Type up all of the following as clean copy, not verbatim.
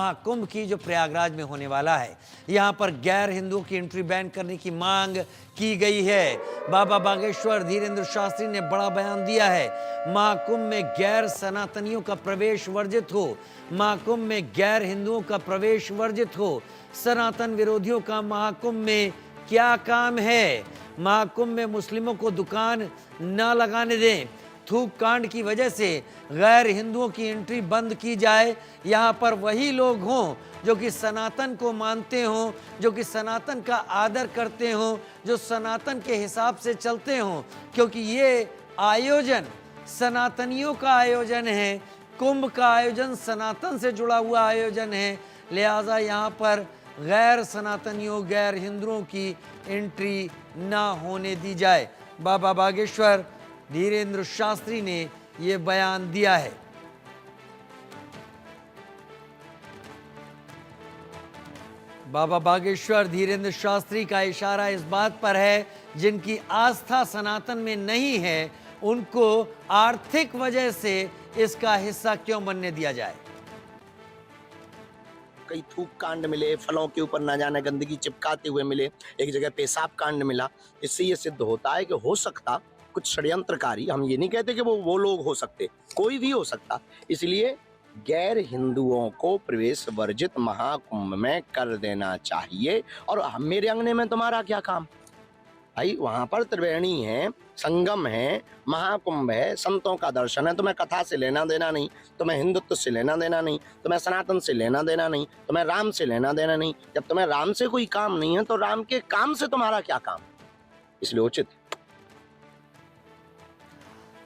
महाकुंभ की जो प्रयागराज में होने वाला है, यहाँ पर गैर हिंदुओं की एंट्री बैन करने की मांग की गई है। बाबा बागेश्वर धीरेन्द्र शास्त्री ने बड़ा बयान दिया है। महाकुंभ में गैर सनातनियों का प्रवेश वर्जित हो, महाकुंभ में गैर हिंदुओं का प्रवेश वर्जित हो। सनातन विरोधियों का महाकुंभ में क्या काम है? महाकुंभ में मुस्लिमों को दुकान न लगाने दें। थूक कांड की वजह से गैर हिंदुओं की एंट्री बंद की जाए। यहाँ पर वही लोग हों जो कि सनातन को मानते हों, जो कि सनातन का आदर करते हों, जो सनातन के हिसाब से चलते हों, क्योंकि ये आयोजन सनातनियों का आयोजन है। कुंभ का आयोजन सनातन से जुड़ा हुआ आयोजन है। लिहाजा यहाँ पर गैर सनातनियों, गैर हिंदुओं की एंट्री ना होने दी जाए। बाबा बागेश्वर धीरेन्द्र शास्त्री ने यह बयान दिया है। बाबा बागेश्वर धीरेन्द्र शास्त्री का इशारा इस बात पर है, जिनकी आस्था सनातन में नहीं है, उनको आर्थिक वजह से इसका हिस्सा क्यों बनने दिया जाए। कई थूक कांड मिले, फलों के ऊपर ना जाने गंदगी चिपकाते हुए मिले, एक जगह पेशाब कांड मिला। इससे ये सिद्ध होता है कि हो सकता कुछ षड्यंत्रकारी, हम ये नहीं कहते कि वो लोग हो सकते, कोई भी हो सकता। इसलिए गैर हिंदुओं को प्रवेश वर्जित महाकुंभ में कर देना चाहिए। और मेरे अंगने में तुम्हारा क्या काम भाई? वहां पर त्रिवेणी है, संगम है, महाकुंभ है, संतों का दर्शन है। तुम्हें कथा से लेना देना नहीं, तुम्हें हिंदुत्व से लेना देना नहीं, तुम्हें सनातन से लेना देना नहीं, तुम्हें राम से लेना देना नहीं। जब तुम्हें राम से कोई काम नहीं है तो राम के काम से तुम्हारा क्या काम? इसलिए उचित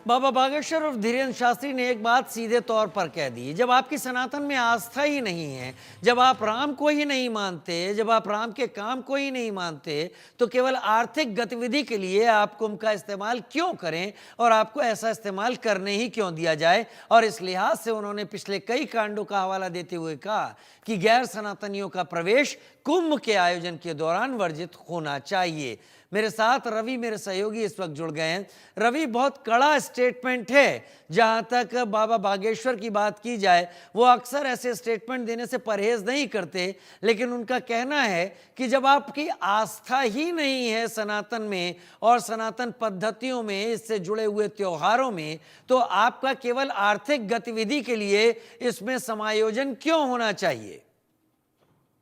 बाबा बागेश्वर और धीरेन्द्र शास्त्री ने एक बात सीधे तौर पर कह दी। जब आपकी सनातन में आस्था ही नहीं है, जब आप राम को ही नहीं मानते, जब आप राम के काम को ही नहीं मानते, तो केवल आर्थिक गतिविधि के लिए आप कुंभ का इस्तेमाल क्यों करें और आपको ऐसा इस्तेमाल करने ही क्यों दिया जाए। और इस लिहाज से उन्होंने पिछले कई कांडों का हवाला देते हुए कहा कि गैर सनातनियों का प्रवेश कुंभ के आयोजन के दौरान वर्जित होना चाहिए। मेरे साथ रवि, मेरे सहयोगी, इस वक्त जुड़ गए हैं। रवि, बहुत कड़ा स्टेटमेंट है। जहां तक बाबा बागेश्वर की बात की जाए, वो अक्सर ऐसे स्टेटमेंट देने से परहेज नहीं करते, लेकिन उनका कहना है कि जब आपकी आस्था ही नहीं है सनातन में और सनातन पद्धतियों में, इससे जुड़े हुए त्योहारों में, तो आपका केवल आर्थिक गतिविधि के लिए इसमें समायोजन क्यों होना चाहिए।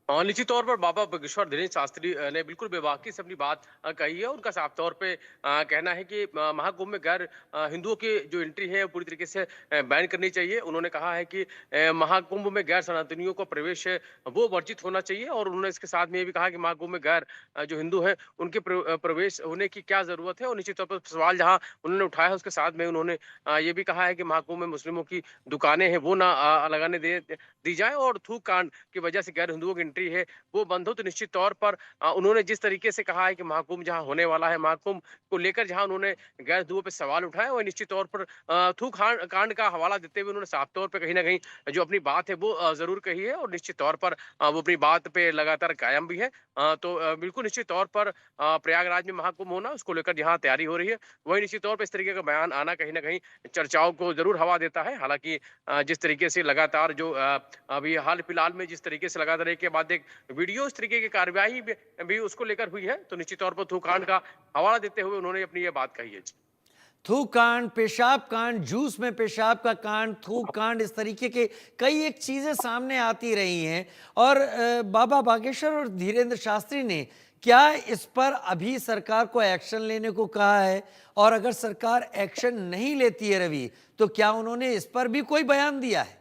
निश्चित तौर पर बाबा बागेश्वर धीरेन्द्र शास्त्री ने बिल्कुल बेबाकी से अपनी बात कही है। उनका साफ तौर पे कहना है कि महाकुंभ में गैर हिंदुओं की जो एंट्री है पूरी तरीके से बैन करनी चाहिए। उन्होंने कहा है कि महाकुंभ में गैर सनातनियों का प्रवेश है वो वर्जित होना चाहिए। और उन्होंने इसके साथ में ये भी कहा कि महाकुंभ में गैर जो हिंदू है उनके प्रवेश होने की क्या जरूरत है। और निश्चित तौर पर सवाल जहाँ उन्होंने उठाया है उसके साथ में उन्होंने ये भी कहा है कि महाकुंभ में मुस्लिमों की दुकानें हैं वो ना लगाने दी जाए। और थूक कांड की वजह से गैर हिंदुओं की एंट्री है वो बंद हो। तो निश्चित तौर पर उन्होंने जिस तरीके से कहा है कि महाकुंभ जहां होने वाला है, महाकुंभ को लेकर जहां उन्होंने गैर हिंदुओं पे सवाल उठाए, और निश्चित तौर पर थूक कांड का हवाला देते हुए उन्होंने साफ तौर पर कहीं ना कहीं जो अपनी बात है वो जरूर कही है। और निश्चित तौर पर वो अपनी बात पे लगातार कायम भी है। तो बिल्कुल निश्चित तौर पर प्रयागराज में महाकुंभ होना, उसको लेकर जहां तैयारी हो रही है, वही निश्चित तौर पर इस तरीके का बयान आना कहीं ना कहीं चर्चाओं को जरूर हवा देता है। हालांकि जिस तरीके से लगातार जो अभी हाल फिलहाल में जिस तरीके से लगातार एक के बाद एक वीडियो इस तरीके की कार्रवाई भी उसको लेकर हुई है, तो निश्चित तौर पर थूक कांड का हवाला देते हुए उन्होंने अपनी ये बात कही है। थूक कांड, पेशाब कांड, जूस में पेशाब का कांड, थूक कांड, इस तरीके के कई एक चीजें सामने आती रही हैं। और बाबा बागेश्वर और धीरेन्द्र शास्त्री ने क्या इस पर अभी सरकार को एक्शन लेने को कहा है? और अगर सरकार एक्शन नहीं लेती है रवि, तो क्या उन्होंने इस पर भी कोई बयान दिया है?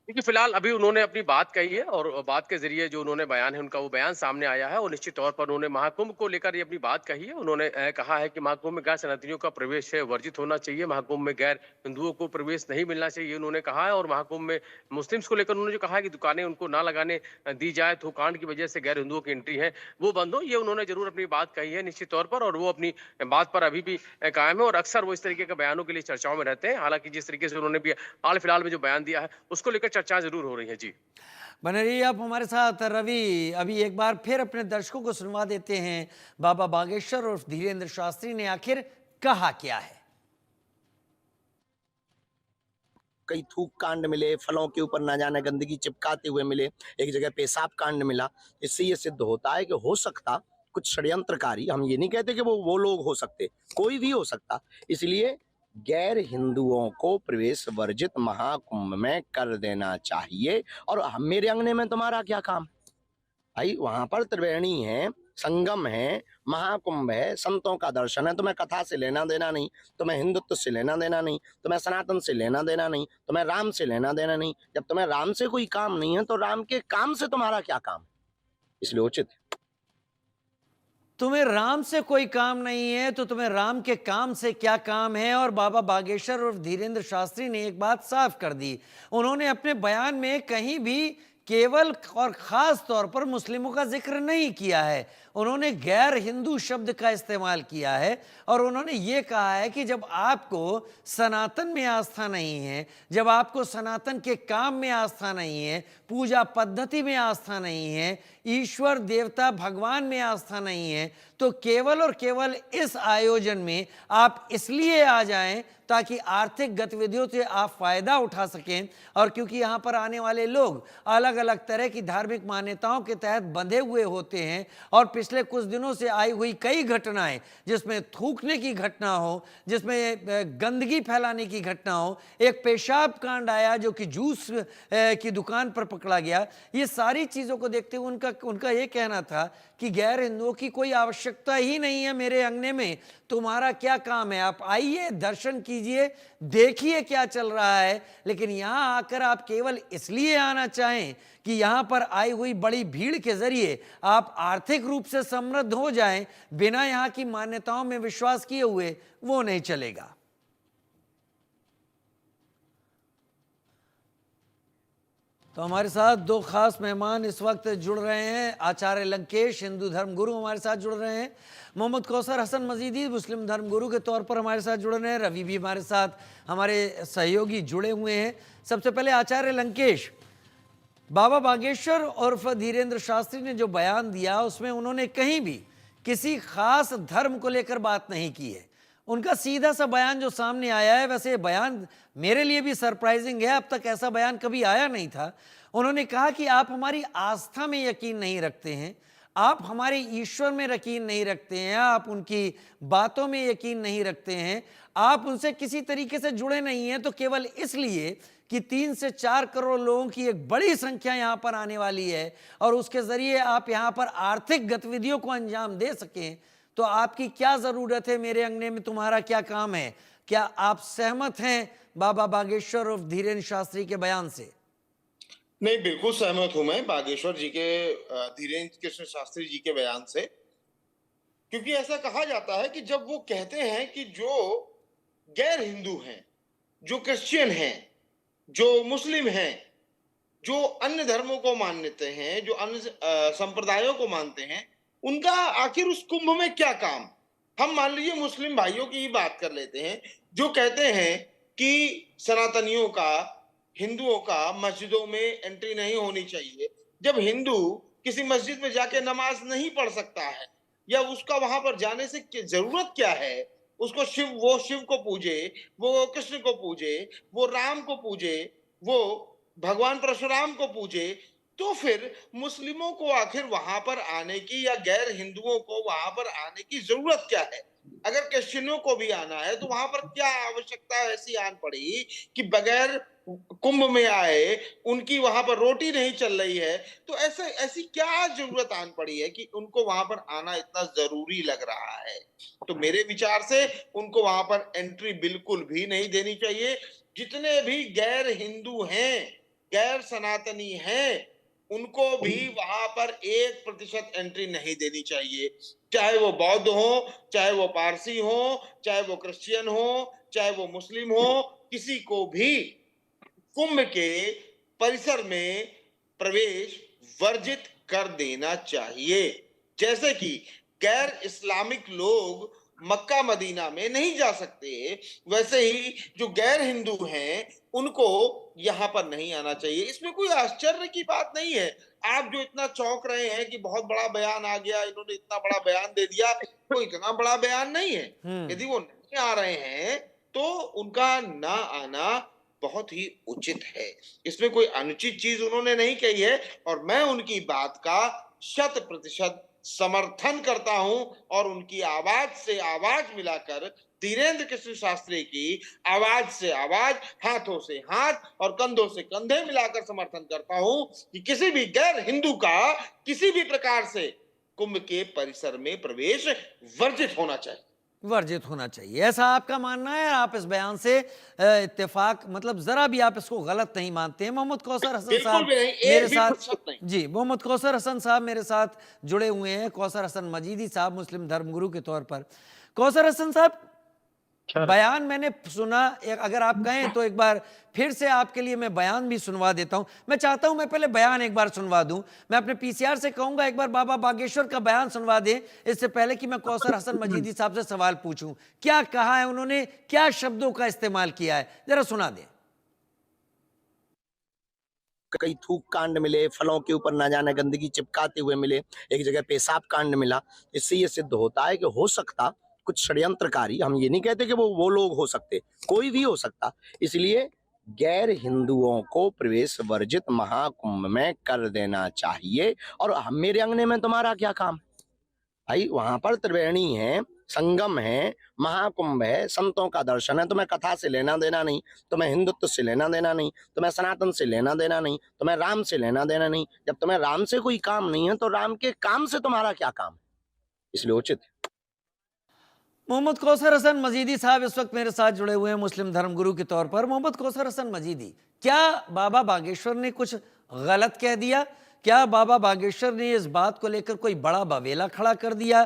देखिए, फिलहाल अभी उन्होंने अपनी बात कही है और बात के जरिए जो उन्होंने बयान है उनका वो बयान सामने आया है। और निश्चित तौर पर उन्होंने महाकुंभ को लेकर ये अपनी बात कही है। उन्होंने कहा है कि महाकुंभ में गैर सनातनियों का प्रवेश है वर्जित होना चाहिए, महाकुंभ में गैर हिंदुओं को प्रवेश नहीं मिलना चाहिए, उन्होंने कहा है। और महाकुंभ में मुस्लिम्स को लेकर उन्होंने जो कहा है कि दुकानें उनको ना लगाने दी जाए, तो कांड की वजह से गैर हिंदुओं की एंट्री है वो बंद हो, ये उन्होंने जरूर अपनी बात कही है निश्चित तौर पर। और वो अपनी बात पर अभी भी कायम है और अक्सर वो इस तरीके के बयानों के लिए चर्चाओं में रहते हैं। हालांकि जिस तरीके से उन्होंने भी हाल फिलहाल में जो बयान दिया है उसको लेकर चर्चा जरूर हो रही है। जी बने रहिए आप हमारे साथ। रवि, अभी एक बार फिर अपने दर्शकों को सुनवा देते हैं बाबा बागेश्वर और धीरेन्द्र शास्त्री ने आखिर कहा क्या है। कई थूक कांड मिले, फलों के ऊपर ना जाने गंदगी चिपकाते हुए मिले, एक जगह पेशाब कांड मिला। इससे ये सिद्ध होता है कि हो सकता कुछ षड्यंत्रकारी, हम ये नहीं कहते कि वो लोग हो सकते, कोई भी हो सकता। इसलिए गैर हिंदुओं को प्रवेश वर्जित महाकुंभ में कर देना चाहिए। और मेरे अंगने में तुम्हारा क्या काम भाई? वहां पर त्रिवेणी है, संगम है, महाकुंभ है, संतों का दर्शन है। तुम्हें कथा से लेना देना नहीं, तुम्हें हिंदुत्व से लेना देना नहीं, तुम्हें सनातन से लेना देना नहीं, तुम्हें राम से लेना देना नहीं। जब तुम्हें राम से कोई काम नहीं है तो राम के काम से तुम्हारा क्या काम? इसलिए उचित है। तुम्हें राम से कोई काम नहीं है तो तुम्हें राम के काम से क्या काम है। और बाबा बागेश्वर और धीरेन्द्र शास्त्री ने एक बात साफ कर दी। उन्होंने अपने बयान में कहीं भी केवल और खास तौर पर मुस्लिमों का जिक्र नहीं किया है। उन्होंने गैर हिंदू शब्द का इस्तेमाल किया है और उन्होंने ये कहा है कि जब आपको सनातन में आस्था नहीं है, जब आपको सनातन के काम में आस्था नहीं है, पूजा पद्धति में आस्था नहीं है, ईश्वर देवता भगवान में आस्था नहीं है, तो केवल और केवल इस आयोजन में आप इसलिए आ जाएं ताकि आर्थिक गतिविधियों से आप फायदा उठा सकें। और क्योंकि यहाँ पर आने वाले लोग अलग अलग तरह की धार्मिक मान्यताओं के तहत बंधे हुए होते हैं और पिछले कुछ दिनों से आई हुई कई घटनाएं, जिसमें थूकने की घटना हो, जिसमें गंदगी फैलाने की घटना हो, एक पेशाब कांड आया जो कि जूस की दुकान पर पकड़ा गया, ये सारी चीज़ों को देखते हुए उनका ये कहना था कि गैर हिंदुओं की कोई आवश्यकता ही नहीं है मेरे अंगने में, तुम्हारा क्या काम है? आप आइए, दर्शन कीजिए, देखिए क्या चल रहा है। लेकिन यहाँ आकर आप केवल इसलिए आना चाहें कि यहाँ पर आई हुई बड़ी भीड़ के जरिए आप आर्थिक रूप से समृद्ध हो जाएं, बिना यहाँ की मान्यताओं में विश्वास किए हुए, वो नहीं चलेगा। तो हमारे साथ दो खास मेहमान इस वक्त जुड़ रहे हैं। आचार्य लंकेश, हिंदू धर्म गुरु, हमारे साथ जुड़ रहे हैं। मोहम्मद कौसर हसन मजीदी, मुस्लिम धर्म गुरु के तौर पर हमारे साथ जुड़ रहे हैं। रवि भी हमारे साथ, हमारे सहयोगी जुड़े हुए हैं। सबसे पहले आचार्य लंकेश, बाबा बागेश्वर उर्फ धीरेन्द्र शास्त्री ने जो बयान दिया उसमें उन्होंने कहीं भी किसी खास धर्म को लेकर बात नहीं की है। उनका सीधा सा बयान जो सामने आया है, वैसे बयान मेरे लिए भी सरप्राइजिंग है, अब तक ऐसा बयान कभी आया नहीं था। उन्होंने कहा कि आप हमारी आस्था में यकीन नहीं रखते हैं, आप हमारे ईश्वर में यकीन नहीं रखते हैं, आप उनकी बातों में यकीन नहीं रखते हैं, आप उनसे किसी तरीके से जुड़े नहीं हैं, तो केवल इसलिए कि 3 से 4 करोड़ लोगों की एक बड़ी संख्या यहाँ पर आने वाली है और उसके ज़रिए आप यहाँ पर आर्थिक गतिविधियों को अंजाम दे सकें, तो आपकी क्या ज़रूरत है? मेरे अंगने में तुम्हारा क्या काम है? क्या आप सहमत हैं बाबा बागेश्वर और धीरेन्द्र शास्त्री के बयान से? नहीं, बिल्कुल सहमत हूं मैं बागेश्वर जी के, धीरेन्द्र कृष्ण शास्त्री जी के बयान से। क्योंकि ऐसा कहा जाता है कि जब वो कहते हैं कि जो गैर हिंदू हैं, जो क्रिश्चियन हैं, जो मुस्लिम हैं, जो अन्य धर्मों को मानते हैं, जो अन्य संप्रदायों को मानते हैं, उनका आखिर उस कुंभ में क्या काम? हम मान लीजिए मुस्लिम भाइयों की ही बात कर लेते हैं, जो कहते हैं कि सनातनियों का, हिंदुओं का मस्जिदों में एंट्री नहीं होनी चाहिए। जब हिंदू किसी मस्जिद में जाके नमाज नहीं पढ़ सकता है, या उसका वहां पर जाने से जरूरत क्या है? उसको वो शिव को पूजे, वो कृष्ण को पूजे, वो राम को पूजे, वो भगवान परशुराम को पूजे, तो फिर मुस्लिमों को आखिर वहां पर आने की, या गैर हिंदुओं को वहां पर आने की जरूरत क्या है? अगर क्रिश्चियनों को भी आना है तो वहां पर क्या आवश्यकता ऐसी आन पड़ी कि बगैर कुंभ में आए, उनकी वहां पर रोटी नहीं चल रही है, तो ऐसी क्या जरूरत आन पड़ी है कि उनको वहां पर आना इतना जरूरी लग रहा है? तो मेरे विचार से उनको वहां पर एंट्री बिल्कुल भी नहीं देनी चाहिए। जितने भी गैर हिंदू हैं, गैर सनातनी हैं, उनको भी वहां पर 1% एंट्री नहीं देनी चाहिए। चाहे वो बौद्ध हो, चाहे वो पारसी हो, चाहे वो क्रिश्चियन हो, चाहे वो मुस्लिम हो, किसी को भी कुंभ के परिसर में प्रवेश वर्जित कर देना चाहिए। जैसे कि गैर इस्लामिक लोग मक्का मदीना में नहीं जा सकते, वैसे ही जो गैर हिंदू हैं उनको यहाँ पर नहीं आना चाहिए। इसमें कोई आश्चर्य की बात नहीं है। आप जो इतना चौंक रहे हैं कि बहुत बड़ा बयान आ गया, इन्होंने इतना बड़ा बयान दे दिया, कोई इतना बड़ा बयान नहीं है। यदि वो नहीं आ रहे हैं तो उनका ना आना बहुत ही उचित है। इसमें कोई अनुचित चीज उन्होंने नहीं कही है और मैं उनकी बात का 100% समर्थन करता हूं और उनकी आवाज से आवाज मिलाकर धीरेन्द्र कृष्ण शास्त्री की आवाज से आवाज, हाथों से हाथ और कंधों से कंधे मिलाकर समर्थन करता हूं कि किसी भी गैर हिंदू का किसी भी प्रकार से कुंभ के परिसर में प्रवेश वर्जित होना चाहिए। वर्जित होना चाहिए, ऐसा आपका मानना है। आप इस बयान से इत्तेफाक, मतलब जरा भी आप इसको गलत नहीं मानते हैं। मोहम्मद कौसर हसन बिल्कुल साहब भी नहीं, मेरे एक भी साथ, प्रतिशत नहीं। जी मोहम्मद कौसर हसन साहब मेरे साथ जुड़े हुए हैं, कौसर हसन मजीदी साहब, मुस्लिम धर्मगुरु के तौर पर। कौसर हसन साहब, बयान मैंने सुना, अगर आप कहें तो एक बार फिर से आपके लिए मैं बयान भी सुनवा देता हूं। मैं चाहता हूं मैं पहले बयान एक बार सुनवा दूं। मैं अपने पीसीआर से कहूंगा एक बार बाबा बागेश्वर का बयान सुनवा दें, इससे पहले कि मैं कौसर हसन मजीदी साहब से सवाल पूछूं। क्या कहा है उन्होंने, क्या शब्दों का इस्तेमाल किया है, जरा सुना दें। कई थूक कांड मिले, फलों के ऊपर ना जाने गंदगी चिपकाते हुए मिले, एक जगह पेशाब कांड मिला। इससे ये सिद्ध होता है कि हो सकता कुछ षड्यंत्रकारी, हम ये नहीं कहते कि वो लोग हो सकते, कोई भी हो सकता। इसलिए गैर हिंदुओं को प्रवेश वर्जित महाकुंभ में कर देना चाहिए। और मेरे अंगने में तुम्हारा क्या काम भाई? वहां पर त्रिवेणी है, संगम है, महाकुंभ है, संतों का दर्शन है। तुम्हें कथा से लेना देना नहीं, तुम्हें हिंदुत्व से लेना देना नहीं, तुम्हें सनातन से लेना देना नहीं, तुम्हें राम से लेना देना नहीं। जब तुम्हें राम से कोई काम नहीं है तो राम के काम से तुम्हारा क्या काम है? इसलिए उचित है। मोहम्मद कौसर हसन मजीदी साहब इस वक्त मेरे साथ जुड़े हुए हैं मुस्लिम धर्मगुरु के तौर पर। मोहम्मद कौसर हसन मजीदी, क्या बाबा बागेश्वर ने कुछ गलत कह दिया? क्या बाबा बागेश्वर ने इस बात को लेकर कोई बड़ा बवेला खड़ा कर दिया?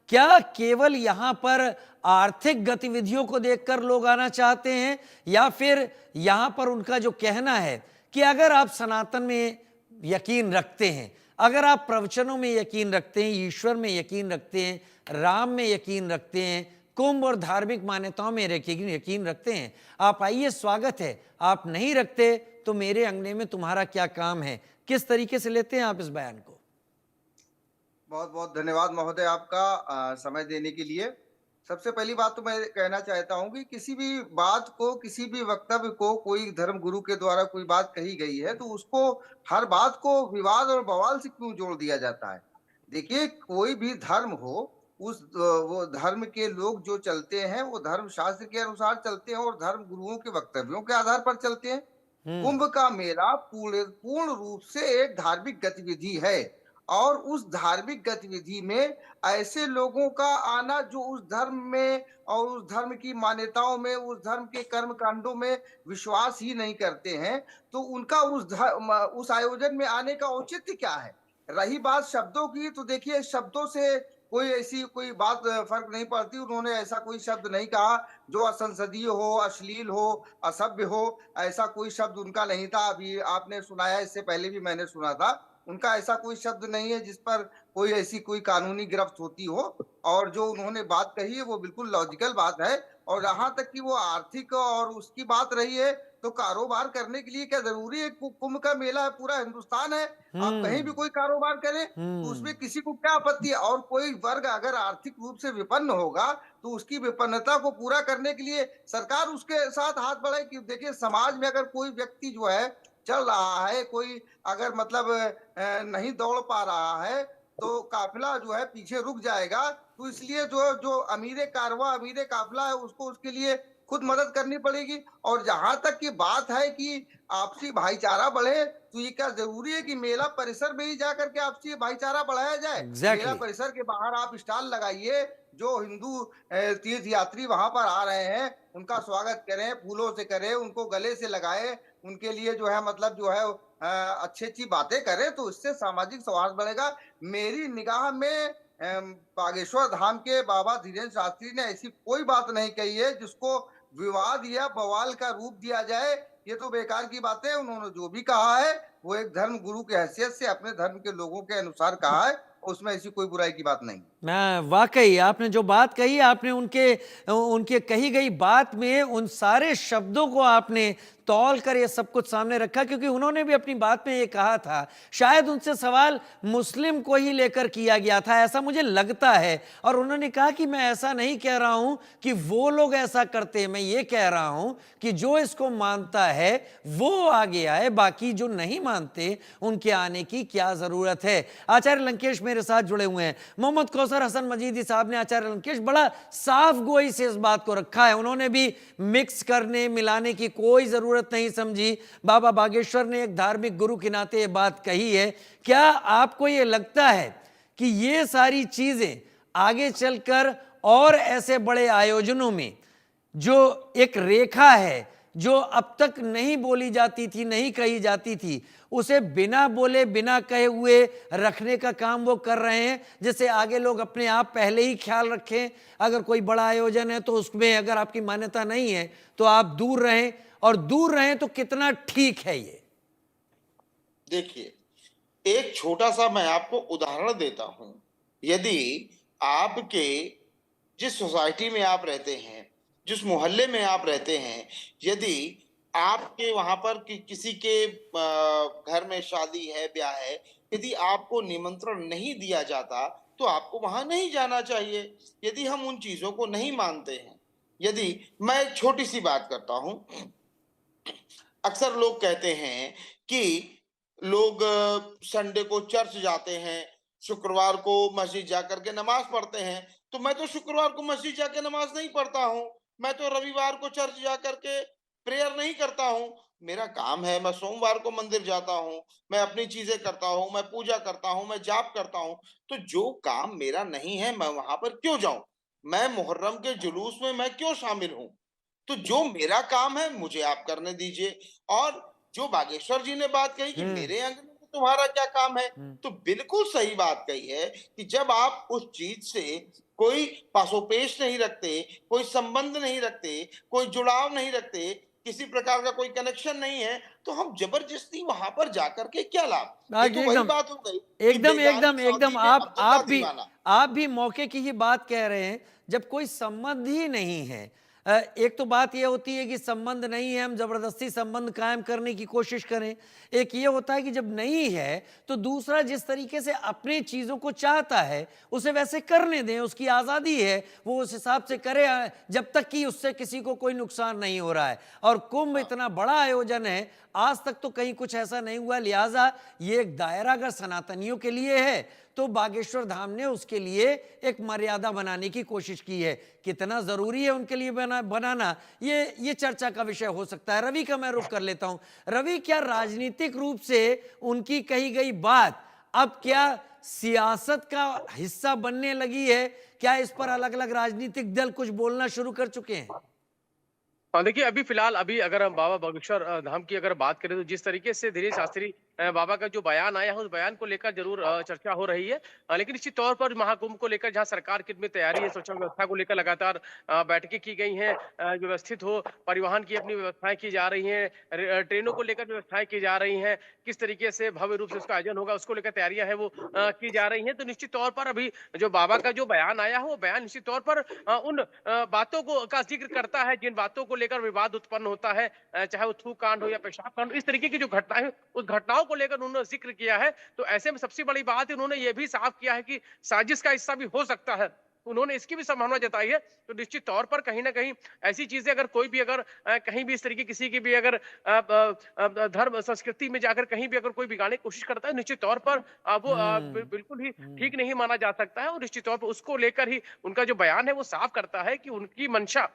क्या केवल यहाँ पर आर्थिक गतिविधियों को देखकर लोग आना चाहते हैं, या फिर यहाँ पर उनका जो कहना है कि अगर आप सनातन में यकीन रखते हैं, अगर आप प्रवचनों में यकीन रखते हैं, ईश्वर में यकीन रखते हैं, राम में यकीन रखते हैं, कुंभ और धार्मिक मान्यताओं में यकीन रखते हैं, आप आइए, स्वागत है। आप नहीं रखते तो मेरे अंगने में तुम्हारा क्या काम है? किस तरीके से लेते हैं आप इस बयान को? बहुत बहुत धन्यवाद महोदय आपका समय देने के लिए। सबसे पहली बात तो मैं कहना चाहता हूं कि किसी भी बात को, किसी भी वक्तव्य को कोई धर्म गुरु के द्वारा कोई बात कही गई है तो उसको, हर बात को विवाद और बवाल से क्यों जोड़ दिया जाता है? देखिए, कोई भी धर्म हो, वो धर्म के लोग जो चलते हैं वो धर्म शास्त्र के अनुसार चलते हैं और धर्म गुरुओं के वक्तव्यों के आधार पर चलते हैं। कुंभ का मेला पूर्ण रूप से एक धार्मिक गतिविधि है और उस धार्मिक गतिविधि में ऐसे लोगों का आना जो उस धर्म में और उस धर्म की मान्यताओं में, उस धर्म के कर्म कांडों में विश्वास ही नहीं करते हैं, तो उनका उस आयोजन में आने का औचित्य क्या है? रही बात शब्दों की, तो देखिए, शब्दों से कोई ऐसी कोई बात फर्क नहीं पड़ती। उन्होंने ऐसा कोई शब्द नहीं कहा जो असंसदीय हो, अश्लील हो, असभ्य हो। ऐसा कोई शब्द उनका नहीं था। अभी आपने सुनाया, इससे पहले भी मैंने सुना था। उनका ऐसा कोई शब्द नहीं है जिस पर कोई ऐसी कोई कानूनी गिरफ्त होती हो। और जो उन्होंने बात कही है वो बिल्कुल लॉजिकल बात है। और यहाँ तक कि वो आर्थिक और उसकी बात रही है, तो कारोबार करने के लिए क्या जरूरी है? कुंभ का मेला है, पूरा हिंदुस्तान है, आप कहीं भी कोई कारोबार करें तो उसमें किसी को क्या आपत्ति है? और कोई वर्ग अगर आर्थिक रूप से विपन्न होगा तो उसकी विपन्नता को पूरा करने के लिए सरकार उसके साथ हाथ बढ़ाए। कि देखिए, समाज में अगर कोई व्यक्ति जो है चल रहा है, कोई अगर मतलब नहीं दौड़ पा रहा है तो काफिला जो है पीछे रुक जाएगा। तो इसलिए जो जो अमीरे कारवां, अमीरे काफिला है, उसको उसके लिए खुद मदद करनी पड़ेगी। और जहां तक की बात है कि आपसी भाईचारा बढ़े, तो ये क्या जरूरी है कि मेला परिसर में ही जाकर के आपसी भाईचारा बढ़ाया जाए? मेला परिसर के बाहर आप स्टॉल लगाइए, जो हिंदू तीर्थ यात्री वहां पर आ रहे हैं उनका स्वागत करें, फूलों से करें, उनको गले से लगाएं, उनके लिए जो है मतलब जो है अच्छी अच्छी बातें करें, तो इससे सामाजिक सौहार्द बढ़ेगा। मेरी निगाह में बागेश्वर धाम के बाबा धीरेन्द्र शास्त्री ने ऐसी कोई बात नहीं कही है जिसको विवाद या बवाल का रूप दिया जाए। ये तो बेकार की बात है। उन्होंने जो भी कहा है वो एक धर्म गुरु की हैसियत से अपने धर्म के लोगों के अनुसार कहा है, उसमें ऐसी कोई बुराई की बात नहीं। मैं वाकई आपने जो बात कही, आपने उनके कही गई बात में उन सारे शब्दों को आपने तौल कर ये सब कुछ सामने रखा, क्योंकि उन्होंने भी अपनी बात में ये कहा था, शायद उनसे सवाल मुस्लिम को ही लेकर किया गया था, ऐसा मुझे लगता है। और उन्होंने कहा कि मैं ऐसा नहीं कह रहा हूं कि वो लोग ऐसा करते हैं, मैं ये कह रहा हूं कि जो इसको मानता है वो आगे आए, बाकी जो नहीं मानते उनके आने की क्या जरूरत है। आचार्य लंकेश मेरे साथ जुड़े हुए हैं। मोहम्मद कौसर हसन मजीदी साहब ने आचार्य लंकेश बड़ा साफ गोई से इस बात को रखा है, उन्होंने भी मिक्स करने मिलाने की कोई जरूरत नहीं समझी। बाबा बागेश्वर ने एक धार्मिक गुरु के नाते ये बात कही है। क्या आपको ये लगता है कि ये सारी चीजें आगे चलकर और ऐसे बड़े आयोजनों में जो एक रेखा है जो अब तक नहीं बोली जाती थी, नहीं कही जाती थी, उसे बिना बोले बिना कहे हुए रखने का काम वो कर रहे हैं, जैसे आगे लोग अपने आप पहले ही ख्याल रखें, अगर कोई बड़ा आयोजन है तो उसमें अगर आपकी मान्यता नहीं है तो आप दूर रहें, और दूर रहें तो कितना ठीक है ये? देखिए, एक छोटा सा मैं आपको उदाहरण देता हूं। यदि आपके जिस सोसाइटी में आप रहते हैं, जिस मोहल्ले में आप रहते हैं, यदि आपके वहां पर किसी के घर में शादी है, ब्याह है, यदि आपको निमंत्रण नहीं दिया जाता तो आपको वहां नहीं जाना चाहिए। यदि हम उन चीजों को नहीं मानते हैं, यदि मैं एक छोटी सी बात करता हूं, अक्सर लोग कहते हैं कि लोग संडे को चर्च जाते हैं, शुक्रवार को मस्जिद जाकर के नमाज पढ़ते हैं। तो मैं तो शुक्रवार को मस्जिद जाके नमाज नहीं पढ़ता हूँ, मैं तो रविवार को चर्च जाकर के प्रेयर नहीं करता हूँ। मेरा काम है, मैं सोमवार को मंदिर जाता हूँ, मैं अपनी चीजें करता हूँ, मैं पूजा करता हूँ, मैं जाप करता हूँ। तो जो काम मेरा नहीं है मैं वहां पर क्यों जाऊं? मैं मुहर्रम के जुलूस में मैं क्यों शामिल हूं? तो जो मेरा काम है मुझे आप करने दीजिए। और जो बागेश्वर जी ने बात कही कि मेरे अंगने में तुम्हारा क्या काम है, तो बिल्कुल सही बात कही है कि जब आप उस चीज से कोई पासोपेश नहीं रखते, कोई संबंध नहीं रखते, कोई जुड़ाव नहीं रखते, किसी प्रकार का कोई कनेक्शन नहीं है, तो हम जबरदस्ती वहां पर जाकर के क्या लाभ? ये तो वही एकदम बात हो गई कि एकदम बेगानी एकदम शादी एकदम में अब्दुल्ला दीवाना। आप भी मौके की ही बात कह रहे हैं, जब कोई संबंध ही नहीं है। एक तो बात यह होती है कि संबंध नहीं है, हम जबरदस्ती संबंध कायम करने की कोशिश करें। एक ये होता है कि जब नहीं है तो दूसरा जिस तरीके से अपनी चीजों को चाहता है उसे वैसे करने दें, उसकी आजादी है, वो उस हिसाब से करे, जब तक कि उससे किसी को कोई नुकसान नहीं हो रहा है। और कुंभ इतना बड़ा आयोजन है, आज तक तो कहीं कुछ ऐसा नहीं हुआ, लिहाजा ये एक दायरा अगर सनातनियों के लिए है तो बागेश्वर धाम ने उसके लिए एक मर्यादा बनाने की कोशिश की है। कितना जरूरी है उनके लिए बनाना, ये चर्चा का विषय हो सकता है। रवि का मैं रुख कर लेता हूं। रवि, क्या राजनीतिक रूप से उनकी कही गई बात अब क्या सियासत का हिस्सा बनने लगी है? क्या इस पर अलग अलग राजनीतिक दल कुछ बोलना शुरू कर चुके हैं? हाँ, देखिए अभी फिलहाल अभी अगर हम बाबा बागेश्वर धाम की अगर बात करें तो जिस तरीके से धीरेन्द्र शास्त्री बाबा का जो बयान आया है उस बयान को लेकर जरूर चर्चा हो रही है। लेकिन निश्चित तौर पर महाकुंभ को लेकर जहां सरकार की इतनी तैयारी है, सुरक्षा व्यवस्था को लेकर लगातार बैठकें की गई हैं, व्यवस्थित हो, परिवहन की अपनी व्यवस्थाएं की जा रही हैं, ट्रेनों को लेकर व्यवस्थाएं की जा रही हैं, किस तरीके से भव्य रूप से उसका आयोजन होगा उसको लेकर तैयारियां है वो की जा रही हैं। तो निश्चित तौर पर अभी जो बाबा का जो बयान आया है वो बयान निश्चित तौर पर उन बातों को का जिक्र करता है जिन बातों को लेकर विवाद उत्पन्न होता है, चाहे वो थूक कांड हो या पेशाब कांड, इस तरीके की जो घटनाएं उस घटनाओं को लेकर उन्होंने जिक्र किया है। तो ऐसे में सबसे बड़ी बात है उन्होंने ये भी साफ किया है कि साजिश का हिस्सा भी हो सकता है, उन्होंने इसकी भी संभावना जताई है। तो निश्चित तौर पर कहीं ना कहीं ऐसी चीजें अगर कोई भी अगर कहीं भी इस तरीके किसी की भी अगर धर्म संस्कृति में जाकर कहीं भी अगर कोई बिगाड़ने की कोशिश करता है, निश्चित तौर पर वो बिल्कुल ही ठीक नहीं माना जा सकता है। और निश्चित तौर पर उसको लेकर ही उनका जो बयान है वो साफ करता है कि उनकी मंशा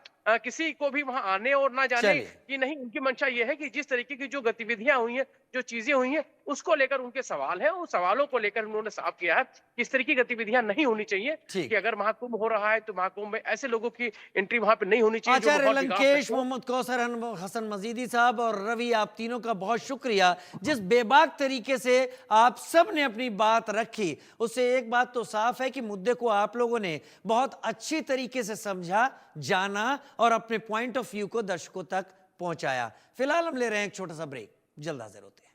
किसी को भी वहां आने और ना जाने चलिए, की नहीं, उनकी मंशा ये है कि जिस तरीके की जो गतिविधियां हुई हैं, जो चीजें हुई हैं, उसको लेकर उनके सवाल है, उन सवालों को लेकर उन्होंने साफ किया है कि इस तरह की गतिविधियां नहीं होनी चाहिए। ठीक। कि अगर महाकुंभ हो रहा है तो महाकुंभ में ऐसे लोगों की एंट्री वहां पे नहीं होनी चाहिए जो आचार्य माहौल बिगाड़ लंकेश, सकते हो। मोहम्मद कौसर हसन मजीदी साहब और रवि, आप तीनों का बहुत शुक्रिया। जिस बेबाक तरीके से आप सब ने अपनी बात रखी, उससे एक बात तो साफ है कि मुद्दे को आप लोगों ने बहुत अच्छी तरीके से समझा, जाना और अपने पॉइंट ऑफ व्यू को दर्शकों तक पहुंचाया। फिलहाल हम ले रहे हैं एक छोटा सा ब्रेक, जल्द हाजिर होते हैं।